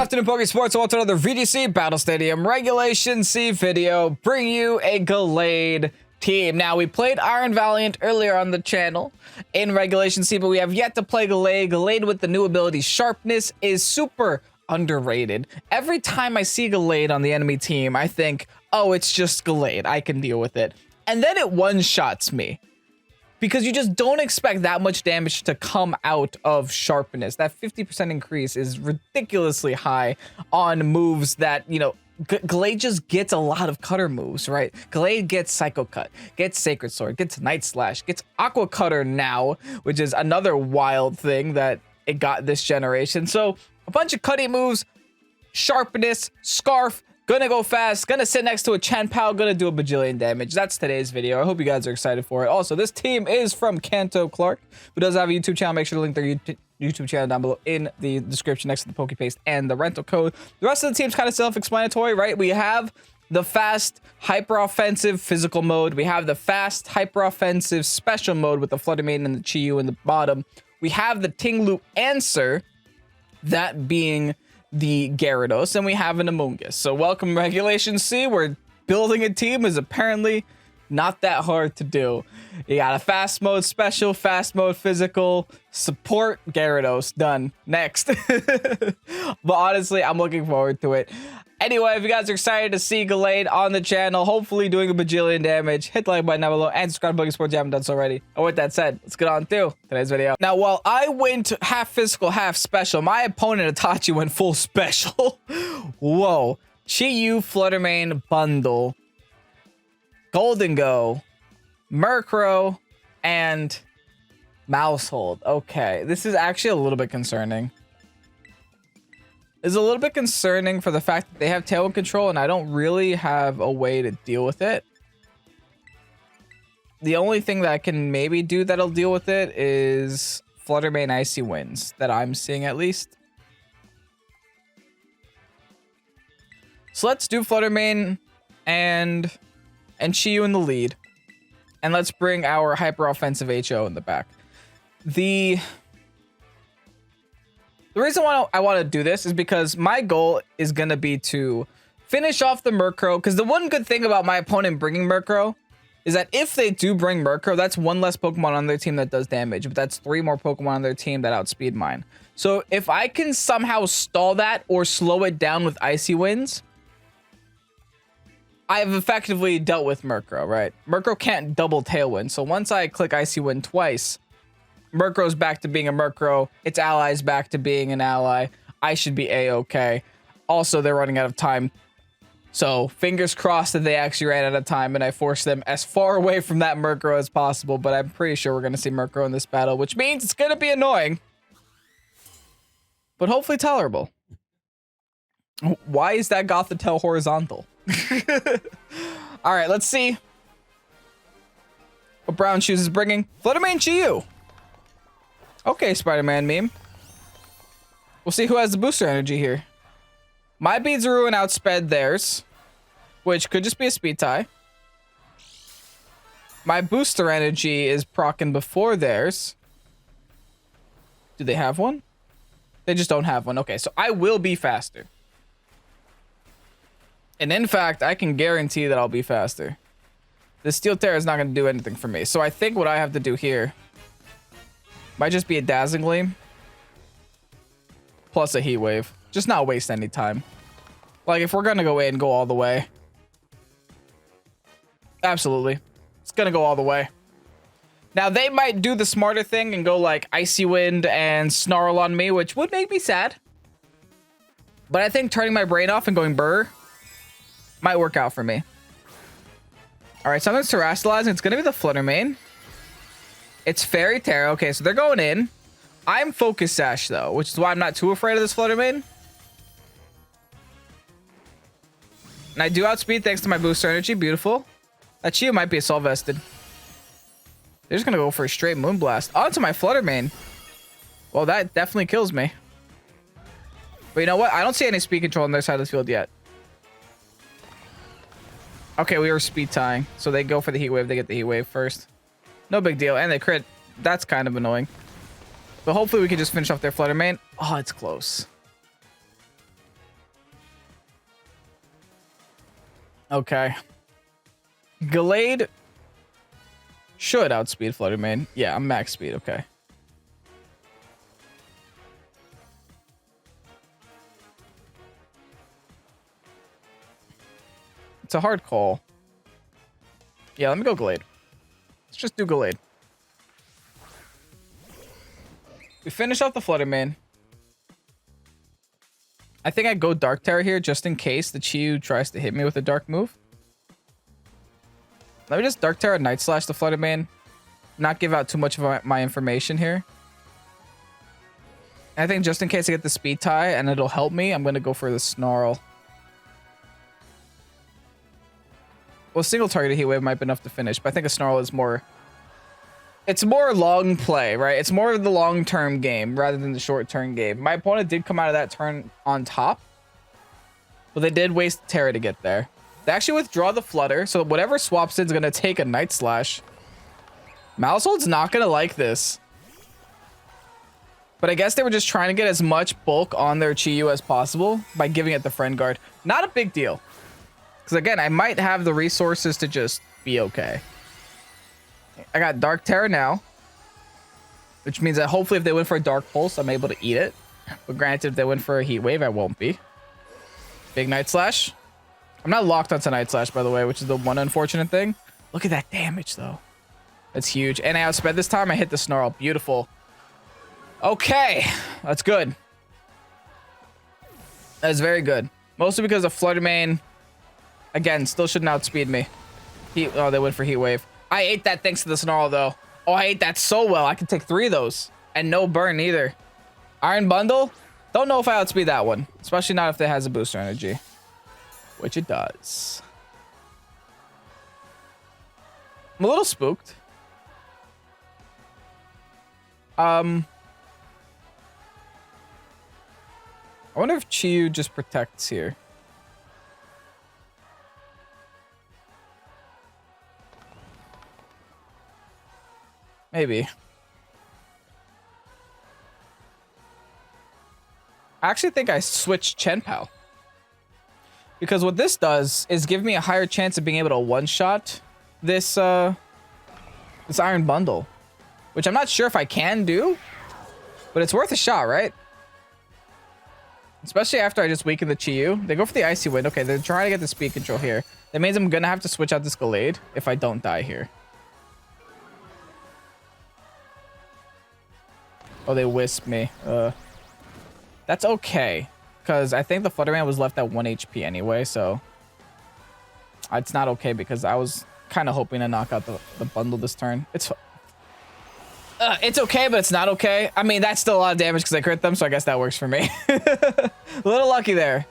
afternoon, Pokesports. Welcome to another VGC Battle Stadium Regulation C video. Bring you a Gallade team. Now, we played Iron Valiant earlier on the channel in Regulation C, but we have yet to play Gallade. Gallade with the new ability Sharpness is super underrated. Every time I see Gallade on the enemy team, I think, oh, it's just Gallade. I can deal with it. And then it one-shots me. Because you just don't expect that much damage to come out of Sharpness. That 50% increase is ridiculously high on moves that, you know, Gallade just gets a lot of cutter moves, right? Gallade gets Psycho Cut, gets Sacred Sword, gets Night Slash, gets Aqua Cutter now, which is another wild thing that it got this generation. So a bunch of cutting moves, Sharpness, Scarf, gonna go fast, gonna sit next to a Chanpao, gonna do a bajillion damage. That's today's video. I hope you guys are excited for it. Also, this team is from Kanto Clark, who does have a YouTube channel. Make sure to link their YouTube channel down below in the description next to the Pokepaste and the rental code. The rest of the team's kind of self-explanatory, right? We have the fast, hyper-offensive physical mode. We have the fast, hyper-offensive special mode with the Flutter Maiden and the Chi-Yu in the bottom. We have the Tinglu Answer, that being the Gyarados, and we have an Amoonguss. So welcome Regulation C, where building a team is apparently not that hard to do. You got a fast mode special, fast mode physical, support, Gyarados, done. Next. But honestly, I'm looking forward to it. Anyway, if you guys are excited to see Gallade on the channel, hopefully doing a bajillion damage, hit the like button down below and subscribe to Pokesports if you haven't done so already. And with that said, let's get on to today's video. Now, while I went half physical, half special, my opponent Itachi went full special. Whoa. Chi-Yu Fluttermane bundle, Golden Go, Murkrow, and Mousehold. Okay, this is actually a little bit concerning. Is a little bit concerning for the fact that they have Tailwind control and I don't really have a way to deal with it. The only thing that I can maybe do that'll deal with it is Fluttermane Icy Winds, that I'm seeing at least. So let's do Fluttermane and Chi-Yu in the lead. And let's bring our hyper offensive HO in the back. The reason why I want to do this is because my goal is going to be to finish off the Murkrow. Because the one good thing about my opponent bringing Murkrow is that if they do bring Murkrow, that's one less Pokemon on their team that does damage. But that's 3 more Pokemon on their team that outspeed mine. So if I can somehow stall that or slow it down with Icy Winds, I have effectively dealt with Murkrow, right? Murkrow can't double Tailwind. So once I click Icy Wind twice, Murkrow's back to being a Murkrow. Its ally's back to being an ally. I should be A-okay. Also, they're running out of time. So, fingers crossed that they actually ran out of time and I forced them as far away from that Murkrow as possible. But I'm pretty sure we're going to see Murkrow in this battle, which means it's going to be annoying. But hopefully tolerable. Why is that Gothitelle horizontal? Alright, let's see what Brown Shoes is bringing. Fluttermane Chi-Yu. Okay, Spider-Man meme. We'll see who has the booster energy here. My Beads Ruin outsped theirs, which could just be a speed tie. My booster energy is proccing before theirs. Do they have one? They just don't have one. Okay, so I will be faster. And in fact, I can guarantee that I'll be faster. This Steel Terror is not going to do anything for me. So I think what I have to do here might just be a Dazzling Gleam plus a Heat Wave. Just not waste any time. Like, if we're going to go in, go all the way. Absolutely. It's going to go all the way. Now, they might do the smarter thing and go, like, Icy Wind and Snarl on me, which would make me sad. But I think turning my brain off and going Burr might work out for me. Alright, so I'm going to Terrastalizing. It's going to be the Fluttermane. It's Fairy Tera. Okay, so they're going in. I'm Focus Sash, though, which is why I'm not too afraid of this Fluttermane. And I do outspeed thanks to my booster energy. Beautiful. That Chi-Yu might be assault vested. They're just going to go for a straight Moonblast. Onto my Fluttermane. Well, that definitely kills me. But you know what? I don't see any speed control on their side of the field yet. Okay, we were speed tying. So they go for the Heat Wave. They get the Heat Wave first. No big deal. And they crit. That's kind of annoying. But hopefully we can just finish off their Fluttermane. Oh, it's close. Okay. Gallade should outspeed Flutter Mane. Yeah, I'm max speed. Okay. It's a hard call. Yeah, let me go Gallade. Let's just do Gallade. We finish off the Flutter Mane. I think I go Dark Terror here just in case the Chi-Yu tries to hit me with a dark move. Let me just Dark Terror Night Slash the Flutter Mane. Not give out too much of my information here. I think just in case I get the speed tie and it'll help me, I'm going to go for the Snarl. Well, single targeted Heat Wave might be enough to finish, but I think a Snarl is more... It's more long play, right? It's more of the long-term game rather than the short-term game. My opponent did come out of that turn on top, but they did waste Terra to get there. They actually withdraw the Flutter, so whatever swaps in is going to take a Night Slash. Mousehold's not going to like this. But I guess they were just trying to get as much bulk on their Chi-Yu as possible by giving it the Friend Guard. Not a big deal. Because again, I might have the resources to just be okay. I got Dark Terror now, which means that hopefully if they win for a Dark Pulse, I'm able to eat it. But granted, if they win for a Heat Wave, I won't be. Big Night Slash. I'm not locked onto Night Slash, by the way, which is the one unfortunate thing. Look at that damage, though. That's huge. And I outsped this time. I hit the Snarl. Beautiful. Okay. That's good. That's very good. Mostly because the Flutter Mane, again, still shouldn't outspeed me. Oh, they went for Heat Wave. I ate that thanks to the Snarl, though. Oh, I ate that so well. I can take 3 of those. And no burn, either. Iron Bundle? Don't know if I outspeed that one. Especially not if it has a booster energy. Which it does. I'm a little spooked. I wonder if Chi-Yu just protects here. Maybe. I actually think I switched Chen-Pao. Because what this does is give me a higher chance of being able to one-shot this this Iron Bundle. Which I'm not sure if I can do. But it's worth a shot, right? Especially after I just weaken the Chi-Yu. They go for the Icy Wind. Okay, they're trying to get the speed control here. That means I'm gonna have to switch out this Gallade if I don't die here. Oh, they wisp me. That's okay. Because I think the Flutter Mane was left at 1 HP anyway, so... It's not okay because I was kind of hoping to knock out the bundle this turn. It's okay, but it's not okay. I mean, that's still a lot of damage because I crit them, so I guess that works for me. A little lucky there.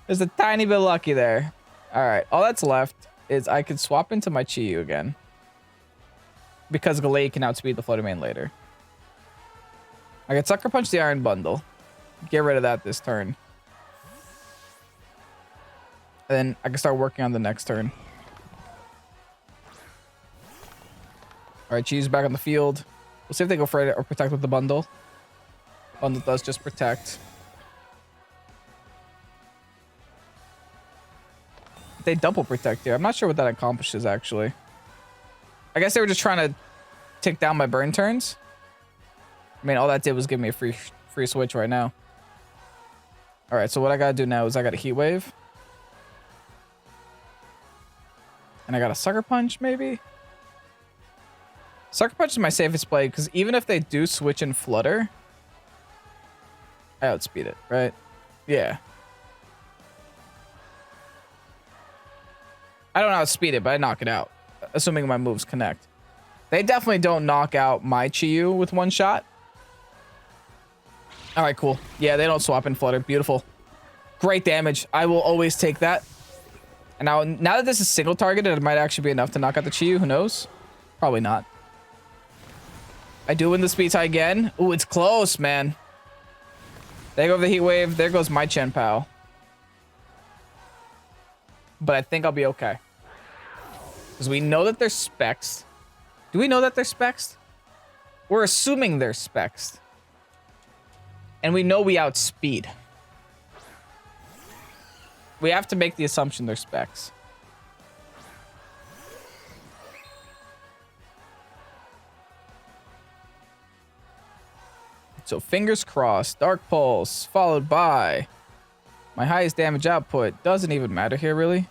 There's a tiny bit lucky there. All right, all that's left is I could swap into my Chi-Yu again. Because Gallade can outspeed the Flutter Mane later. I could Sucker Punch the Iron Bundle. Get rid of that this turn. And then I can start working on the next turn. All right, Chi-Yu's back on the field. We'll see if they go for it or protect with the bundle. Bundle does just protect. They double protect here. I'm not sure what that accomplishes, actually. I guess they were just trying to take down my burn turns. I mean, all that did was give me a free switch right now. All right, so what I got to do now is I got a Heat Wave. And I got a Sucker Punch, maybe? Sucker Punch is my safest play, because even if they do switch and Flutter, I outspeed it, right? Yeah. I don't outspeed it, but I knock it out, assuming my moves connect. They definitely don't knock out my Chi-Yu with one shot. All right, cool. Yeah, they don't swap and Flutter. Beautiful. Great damage. I will always take that. And now that this is single targeted, it might actually be enough to knock out the Chi-Yu. Who knows? Probably not. I do win the speed tie again. Ooh, it's close, man. There goes the Heat Wave. There goes my Chen-Pao. But I think I'll be okay. Because we know that they're specs. Do we know that they're specs? We're assuming they're specs. And we know we outspeed. We have to make the assumption they're specs. So fingers crossed. Dark Pulse followed by my highest damage output. Doesn't even matter here, really.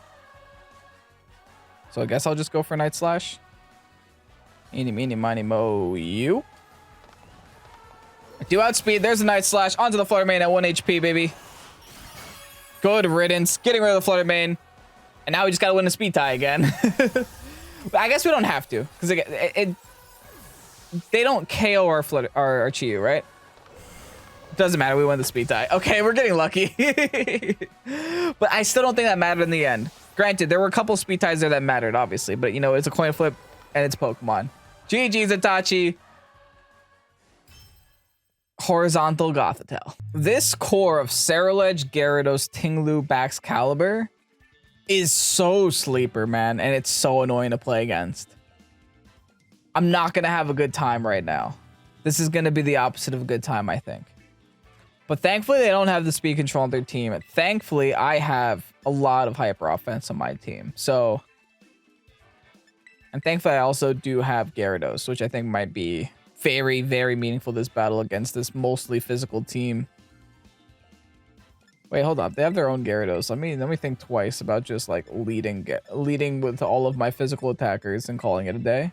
So I guess I'll just go for Night Slash. Eeny, meeny, miny, mo, you. I do outspeed. There's a Night Slash. Onto the Flutter Mane at 1 HP, baby. Good riddance. Getting rid of the Flutter Mane. And now we just gotta win a speed tie again. But I guess we don't have to. Because they don't KO our Chiyu, right? Doesn't matter. We won the speed tie. Okay, we're getting lucky. But I still don't think that mattered in the end. Granted, there were a couple speed ties there that mattered, obviously. But, you know, it's a coin flip and it's Pokemon. GG's, Itachi. Horizontal Gothitelle. This core of Ceruledge, Gyarados, Tinglu, Baxcalibur is so sleeper, man. And it's so annoying to play against. I'm not going to have a good time right now. This is going to be the opposite of a good time, I think. But thankfully, they don't have the speed control on their team. And thankfully, I have a lot of hyper offense on my team. So, and thankfully, I also do have Gyarados, which I think might be very, very meaningful this battle against this mostly physical team. Wait, hold up. They have their own Gyarados. Let me think twice about just like leading with all of my physical attackers and calling it a day.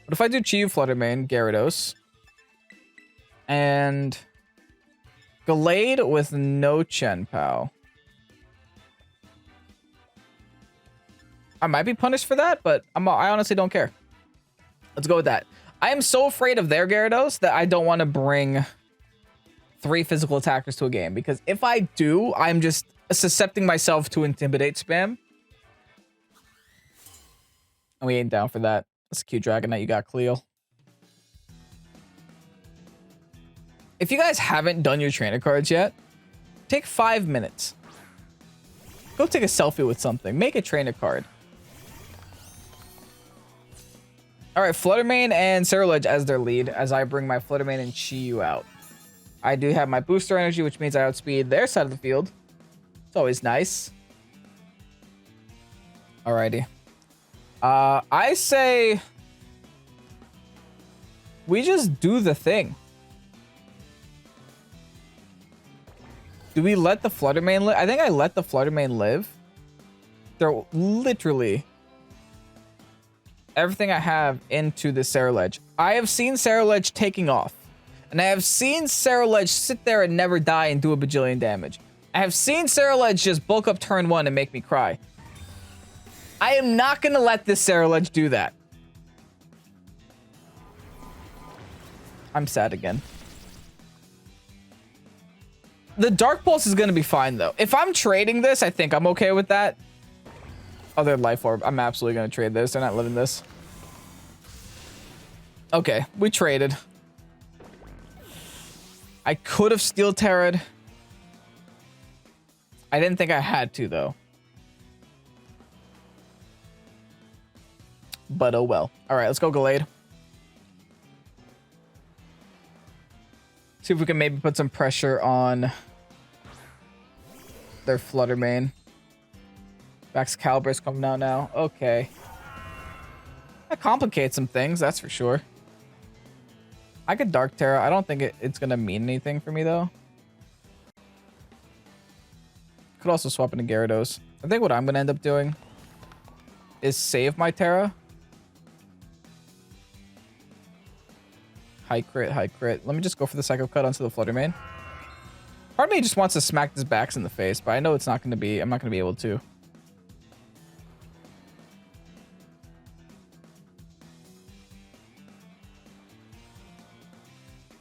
But if I do Chiyu, Flutter Mane, Gyarados, and Gallade with no Chien-Pao, I might be punished for that, but I honestly don't care. Let's go with that. I am so afraid of their Gyarados that I don't want to bring 3 physical attackers to a game, because if I do, I'm just suscepting myself to Intimidate spam. And we ain't down for that. That's a cute Dragonite you got, Cleo. If you guys haven't done your trainer cards yet, take 5 minutes. Go take a selfie with something. Make a trainer card. All right, Flutter Mane and Ceruledge as their lead as I bring my Flutter Mane and Chiyu out. I do have my booster energy, which means I outspeed their side of the field. It's always nice. Alrighty. I say we just do the thing. Do we let the Flutter Mane live? I think I let the Flutter Mane live. They're literally everything I have into the Ceruledge. I have seen Ceruledge taking off. And I have seen Ceruledge sit there and never die and do a bajillion damage. I have seen Ceruledge just bulk up turn 1 and make me cry. I am not going to let this Ceruledge do that. I'm sad again. The Dark Pulse is going to be fine, though. If I'm trading this, I think I'm okay with that. Other Life Orb. I'm absolutely going to trade this. They're not living this. Okay, we traded. I could have Steel Terra'd. I didn't think I had to, though. But oh well. All right, let's go Gallade. See if we can maybe put some pressure on their Flutter Mane. Baxcalibur's coming out now. Okay. That complicates some things, that's for sure. I could Dark Terra. I don't think it's going to mean anything for me, though. Could also swap into Gyarados. I think what I'm going to end up doing is save my Terra. High crit, high crit. Let me just go for the Psycho Cut onto the Flutter Mane. Part of me just wants to smack this backs in the face, but I know it's not going to be... I'm not going to be able to.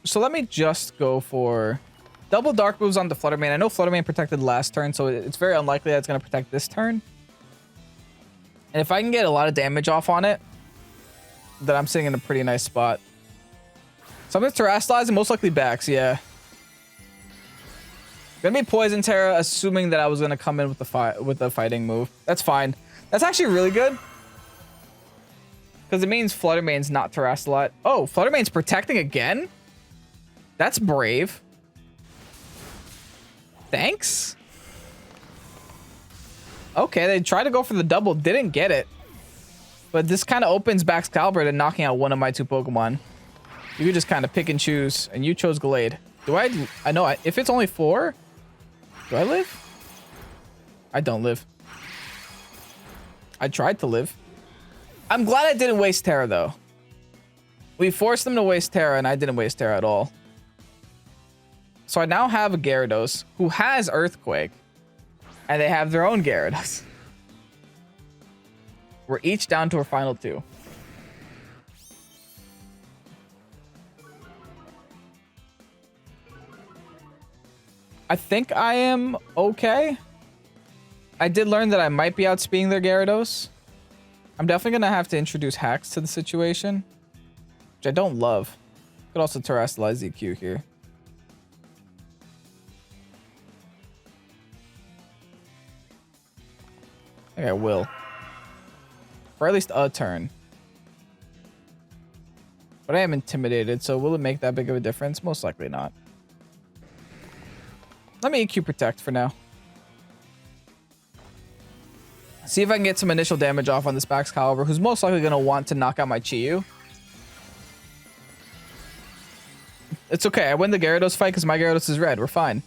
So let me just go for double Dark moves on the Flutter Mane. I know Flutter Mane protected last turn, so it's very unlikely that it's going to protect this turn. And if I can get a lot of damage off on it, then I'm sitting in a pretty nice spot. So I'm going to Terrasilize and most likely backs, yeah. Gonna be Poison Terra, assuming that I was going to come in with the fighting move. That's fine. That's actually really good. Because it means Flutter Mane's not Terrasilize. Oh, Flutter Mane's protecting again? That's brave. Thanks. Okay, they tried to go for the double, didn't get it. But this kind of opens Baxcalibur to knocking out one of my 2 Pokemon. You could just kind of pick and choose, and you chose Gallade. Do I know, if it's only 4, do I live? I don't live. I tried to live. I'm glad I didn't waste Terra, though. We forced them to waste Terra, and I didn't waste Terra at all. So I now have a Gyarados who has Earthquake, and they have their own Gyarados. We're each down to our final 2. I think I am okay. I did learn that I might be outspeeding their Gyarados. I'm definitely going to have to introduce hacks to the situation, which I don't love. Could also terrestrialize EQ here. I think I will. For at least a turn. But I am intimidated, so will it make that big of a difference? Most likely not. Let me EQ Protect for now. See if I can get some initial damage off on this Baxcalibur, who's most likely going to want to knock out my Chi-Yu. It's okay. I win the Gyarados fight because my Gyarados is red. We're fine.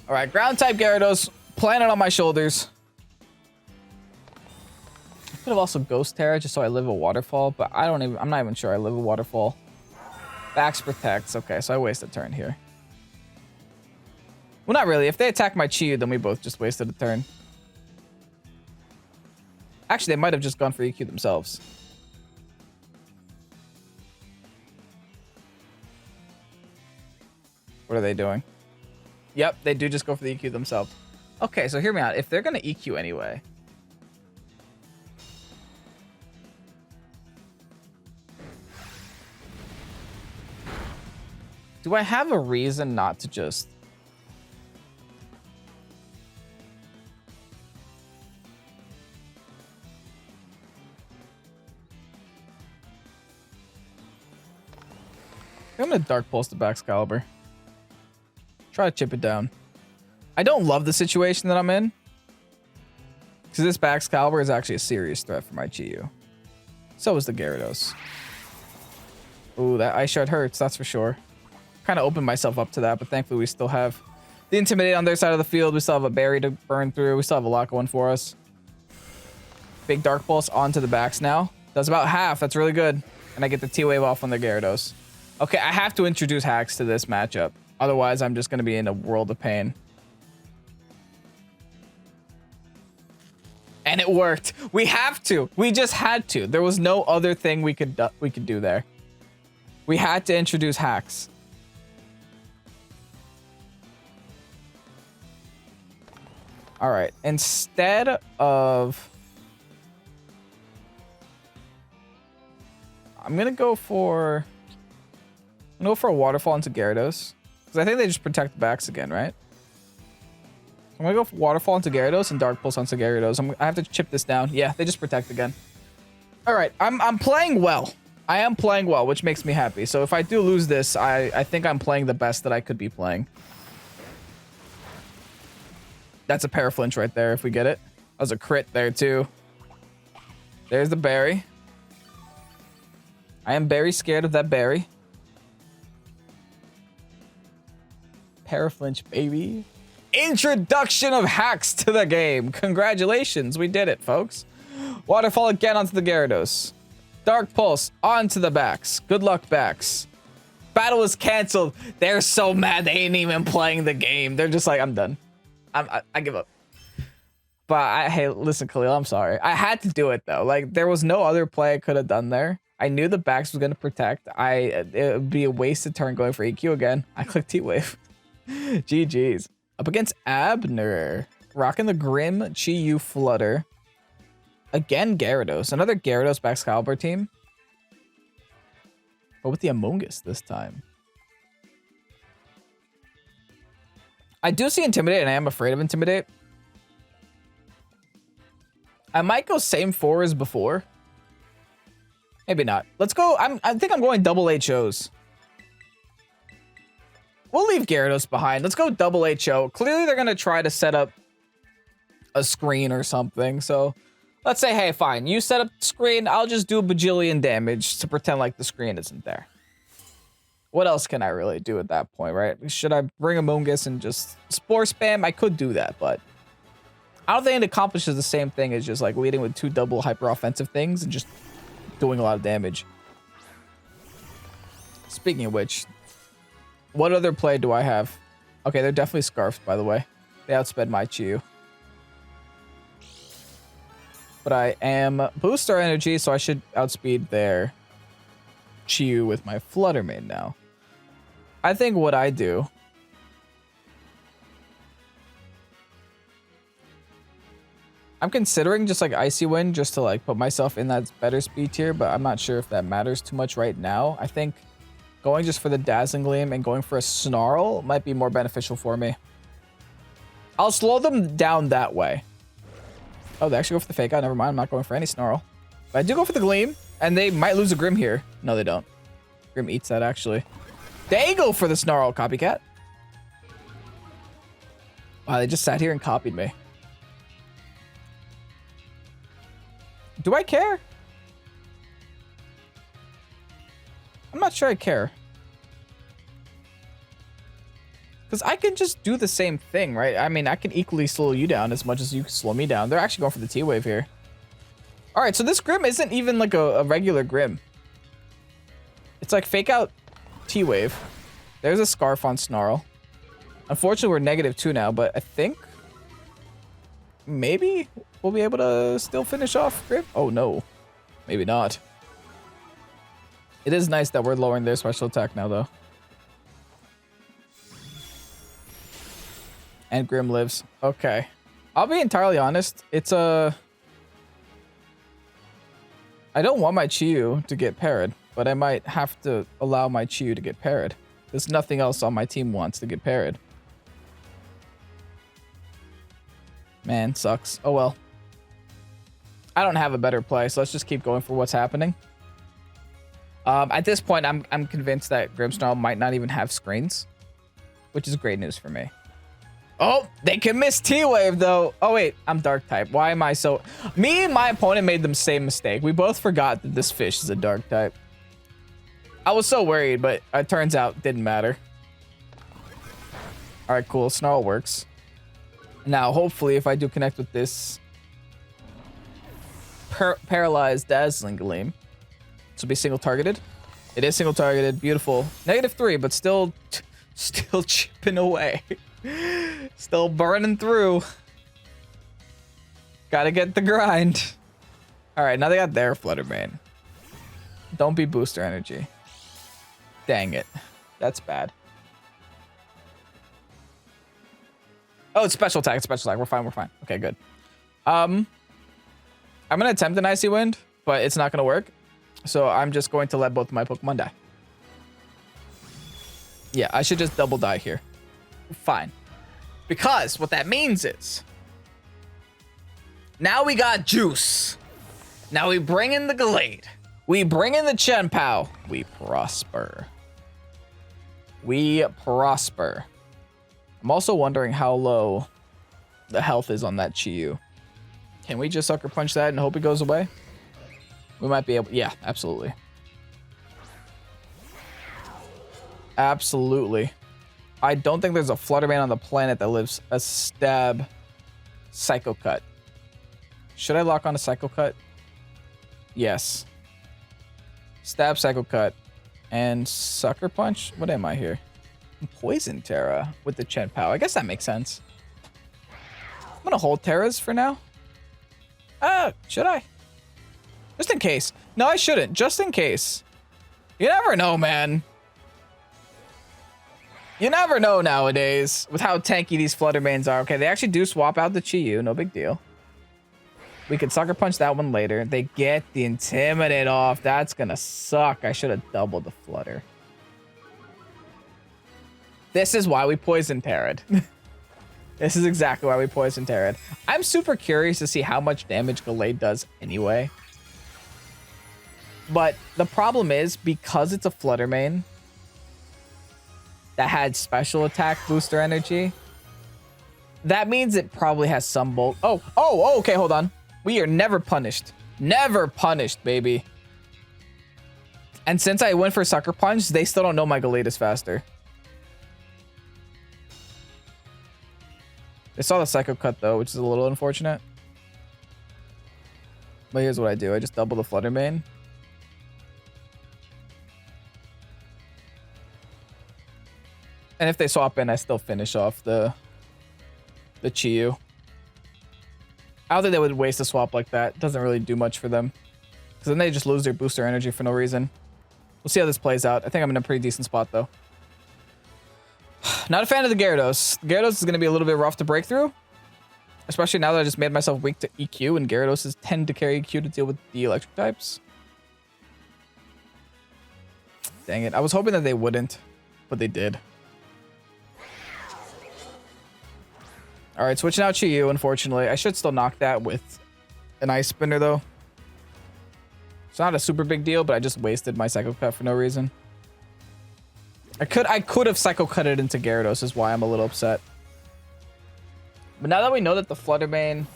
All right, Ground-type Gyarados. Planet on my shoulders. I could have also Ghost Terra just so I live a Waterfall, but I'm not even sure I live a Waterfall. Bax Protects. Okay, so I wasted a turn here. Well, not really. If they attack my Chi-Yu, then we both just wasted a turn. Actually, they might have just gone for EQ themselves. What are they doing? Yep, they do just go for the EQ themselves. Okay, so hear me out. If they're going to EQ anyway... do I have a reason not to just... I'm going to Dark Pulse the Baxcalibur. Try to chip it down. I don't love the situation that I'm in. Because this Baxcalibur is actually a serious threat for my Chi-Yu. So is the Gyarados. Ooh, that Ice Shard hurts, that's for sure. Kind of opened myself up to that, but thankfully we still have the Intimidate on their side of the field. We still have a Berry to burn through. We still have a lot going for us. Big Dark Pulse onto the backs now. That's about half. That's really good. And I get the T-Wave off on the Gyarados. Okay, I have to introduce hacks to this matchup. Otherwise, I'm just going to be in a world of pain. And it worked. We have to. We just had to. There was no other thing we could do there. We had to introduce hacks. All right. Instead of... I'm going to go for... a Waterfall into Gyarados. Because I think they just protect the backs again, right? I'm going to go for Waterfall into Gyarados and Dark Pulse onto Gyarados. I have to chip this down. Yeah, they just protect again. All right, I'm playing well. I am playing well, which makes me happy. So if I do lose this, I think I'm playing the best that I could be playing. That's a Paraflinch right there if we get it. That was a crit there too. There's the Berry. I am very scared of that Berry. Paraflinch, baby. Introduction of hacks to the game. Congratulations, we did it, folks. Waterfall again onto the Gyarados. Dark Pulse onto the backs. Good luck, backs. Battle is canceled. They're so mad they ain't even playing the game. They're just like, I'm done. I give up. But hey, listen, Khalil, I'm sorry. I had to do it though. Like, there was no other play I could have done there. I knew the backs was gonna protect. It would be a wasted turn going for EQ again. I clicked T-Wave. GG's. Up against Abner. Rocking the Grim Chi-Yu Flutter. Again, Gyarados. Another Gyarados Baxcalibur team. But with the Amoonguss this time. I do see Intimidate, and I am afraid of Intimidate. I might go same 4 as before. Maybe not. Let's go. I think I'm going double HOs. We'll leave Gyarados behind. Let's go double HO. Clearly, they're going to try to set up a screen or something. So let's say, hey, fine. You set up the screen. I'll just do a bajillion damage to pretend like the screen isn't there. What else can I really do at that point, right? Should I bring a Moongus and just Spore Spam? I could do that, but I don't think it accomplishes the same thing as just like leading with 2 double hyper offensive things and just doing a lot of damage. Speaking of which, what other play do I have? Okay, they're definitely Scarfed, by the way. They outsped my Chiyu. But I am Booster Energy, so I should outspeed their Chiyu with my Flutter Mane now. I think what I do... I'm considering just like Icy Wind just to like put myself in that better speed tier, but I'm not sure if that matters too much right now. I think going just for the Dazzling Gleam and going for a Snarl might be more beneficial for me. I'll slow them down that way. Oh, they actually go for the Fake Out. Never mind. I'm not going for any Snarl. But I do go for the Gleam, and they might lose a Grim here. No, they don't. Grim eats that, actually. They go for the Snarl, Copycat. Wow, they just sat here and copied me. Do I care? I'm not sure I care. Because I can just do the same thing, right? I mean, I can equally slow you down as much as you can slow me down. They're actually going for the T-Wave here. All right, so this Grim isn't even like a regular Grim. It's like Fake Out T-Wave. There's a Scarf on Snarl. Unfortunately, we're -2 now, but I think maybe we'll be able to still finish off Grim. Oh, no. Maybe not. It is nice that we're lowering their special attack now, though. And Grim lives. Okay. I'll be entirely honest. It's a... I don't want my Chiyu to get parried, but I might have to allow my Chiyu to get parried. There's nothing else on my team wants to get parried. Man, sucks. Oh well. I don't have a better play, so let's just keep going for what's happening. At this point, I'm convinced that Grimmsnarl might not even have screens, which is great news for me. Oh, they can miss T-Wave, though. Oh, wait, I'm Dark type. Why am I so... Me and my opponent made the same mistake. We both forgot that this fish is a Dark type. I was so worried, but it turns out it didn't matter. All right, cool. Snarl works. Now, hopefully, if I do connect with this paralyzed Dazzling Gleam, this will be single targeted. It is single targeted. Beautiful. -3, but still chipping away. Still burning through. Gotta get the grind. All right, now they got their Flutter Mane. Don't be Booster Energy. Dang it. That's bad. Oh, it's special attack. It's special attack. We're fine. We're fine. Okay, good. I'm going to attempt an Icy Wind, but it's not going to work. So I'm just going to let both of my Pokemon die. Yeah, I should just double die here. Fine. Because what that means is now we got juice. Now we bring in the Gallade. We bring in the Chien-Pao. We prosper. We prosper. I'm also wondering how low the health is on that Chiyu. Can we just Sucker Punch that and hope it goes away? We might be able... Yeah, absolutely. Absolutely. I don't think there's a Flutter Mane on the planet that lives a Stab Psycho Cut. Should I lock on a Psycho Cut? Yes. Stab Psycho Cut and Sucker Punch. What am I here? Poison Terra with the Chien-Pao. I guess that makes sense. I'm gonna hold Terras for now. Should I? Just in case. No, I shouldn't. Just in case. You never know, man. You never know nowadays with how tanky these Flutter Manes are. Okay, they actually do swap out the Chiyu. No big deal. We could Sucker Punch that one later. They get the Intimidate off. That's gonna suck. I should have doubled the Flutter. This is why we Poison Terrad. This is exactly why we Poison Terrad. I'm super curious to see how much damage Gallade does anyway. But the problem is, because it's a Flutter Mane that had special attack booster energy, that means it probably has some bulk. Oh, okay, hold on. We are never punished. Never punished, baby. And since I went for Sucker Punch, they still don't know my Gallade is faster. They saw the Psycho Cut though, which is a little unfortunate. But here's what I do. I just double the Flutter Mane. And if they swap in, I still finish off the Chi-Yu. I don't think they would waste a swap like that. It doesn't really do much for them. Because then they just lose their booster energy for no reason. We'll see how this plays out. I think I'm in a pretty decent spot, though. Not a fan of the Gyarados. Gyarados is going to be a little bit rough to break through. Especially now that I just made myself weak to EQ, and Gyarados tend to carry EQ to deal with the electric types. Dang it. I was hoping that they wouldn't, but they did. Alright, switching out Chi-Yu, unfortunately. I should still knock that with an Ice Spinner, though. It's not a super big deal, but I just wasted my Psycho Cut for no reason. I could have Psycho Cut it into Gyarados, is why I'm a little upset. But now that we know that the Flutter Mane...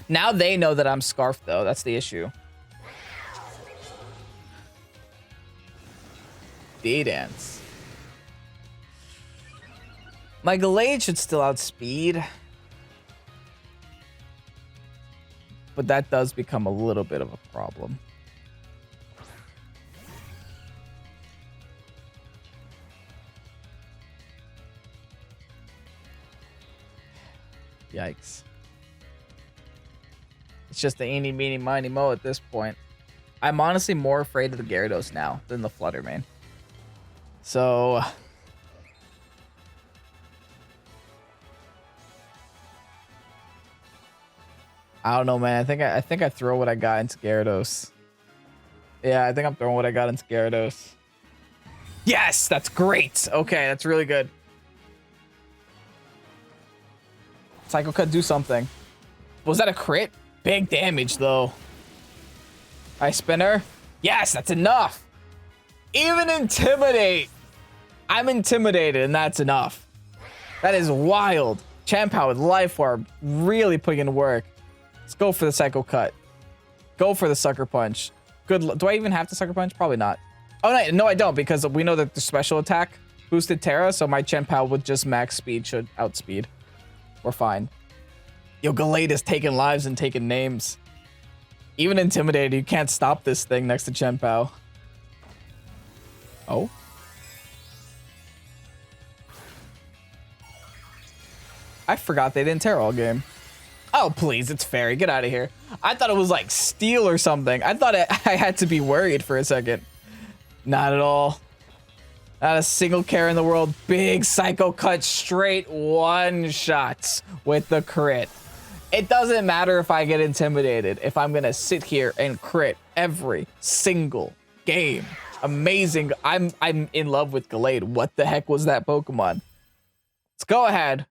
Now they know that I'm Scarfed, though. That's the issue. D-Dance. My Gallade should still outspeed. But that does become a little bit of a problem. Yikes. It's just the eeny, meeny, miny, mo at this point. I'm honestly more afraid of the Gyarados now than the Flutter Mane. So... I don't know, man. I think I throw what I got into Gyarados. Yeah, I think I'm throwing what I got into Gyarados. Yes, that's great. Okay, that's really good. Psycho Cut, do something. Was that a crit? Big damage, though. Ice Spinner. Yes, that's enough. Even Intimidate. I'm intimidated, and that's enough. That is wild. Champow with Life Orb really putting in work. Let's go for the Psycho Cut. Go for the Sucker Punch. Good. Do I even have to Sucker Punch? Probably not. Oh, no, I don't, because we know that the special attack boosted Terra, so my Champow with just max speed should outspeed. We're fine. Yo, Gallade is taking lives and taking names. Even Intimidated, you can't stop this thing next to Champow. Oh? I forgot they didn't Terra all game. Oh, please, it's Fairy. Get out of here. I thought it was like Steel or something. I thought I had to be worried for a second. Not at all. Not a single care in the world. Big Psycho Cut, straight one-shots with the crit. It doesn't matter if I get intimidated, if I'm going to sit here and crit every single game. Amazing. I'm in love with Gallade. What the heck was that Pokemon? Let's go ahead.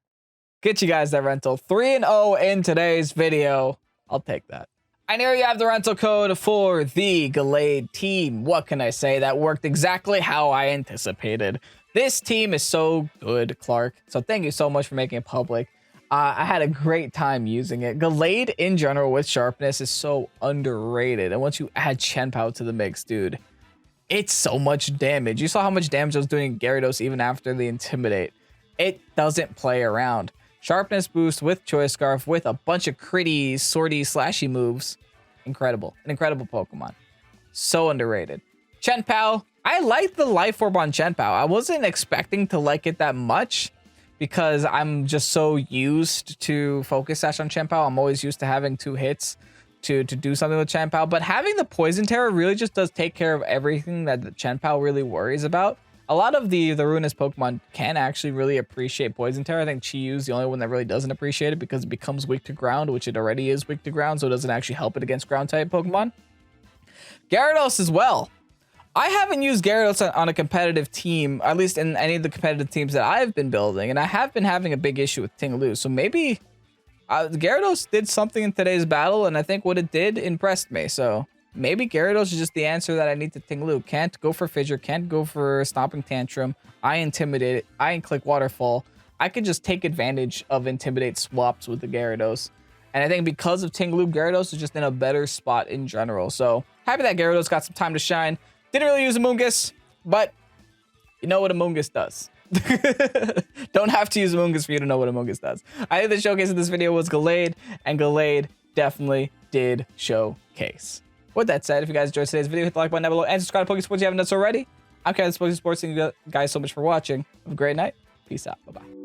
Get you guys that rental. 3-0 in today's video. I'll take that. And here you have the rental code for the Gallade team. What can I say? That worked exactly how I anticipated. This team is so good, Clark. So thank you so much for making it public. I had a great time using it. Gallade in general with Sharpness is so underrated. And once you add Champow to the mix, dude, it's so much damage. You saw how much damage I was doing in Gyarados even after the Intimidate. It doesn't play around. Sharpness boost with Choice Scarf with a bunch of critty, sorty, slashy moves. Incredible. An incredible Pokemon. So underrated. Champow. I like the Life Orb on Champow. I wasn't expecting to like it that much because I'm just so used to Focus Sash on Champow. I'm always used to having 2 hits to do something with Champow. But having the Poison Terror really just does take care of everything that the Champow really worries about. A lot of the ruinous Pokemon can actually really appreciate Poison Terror. I think Chi-Yu is the only one that really doesn't appreciate it because it becomes weak to ground, which it already is weak to ground, so it doesn't actually help it against ground type Pokemon. Gyarados as well. I haven't used Gyarados on a competitive team, at least in any of the competitive teams that I've been building, and I have been having a big issue with Ting-Lu, so maybe Gyarados did something in today's battle, and I think what it did impressed me, so... Maybe Gyarados is just the answer that I need to Ting-Lu. Can't go for Fissure, can't go for Stomping Tantrum. I Intimidate it. I Click Waterfall. I could just take advantage of Intimidate swaps with the Gyarados. And I think because of Ting-Lu, Gyarados is just in a better spot in general. So happy that Gyarados got some time to shine. Didn't really use Amoonguss, but you know what Amoonguss does. Don't have to use Amoonguss for you to know what Amoonguss does. I think the showcase of this video was Gallade, and Gallade definitely did showcase. With that said, if you guys enjoyed today's video, hit the like button down below and subscribe to Pokesports if you haven't done so already. I'm Kevin Pokesports. Thank you guys so much for watching. Have a great night. Peace out. Bye-bye.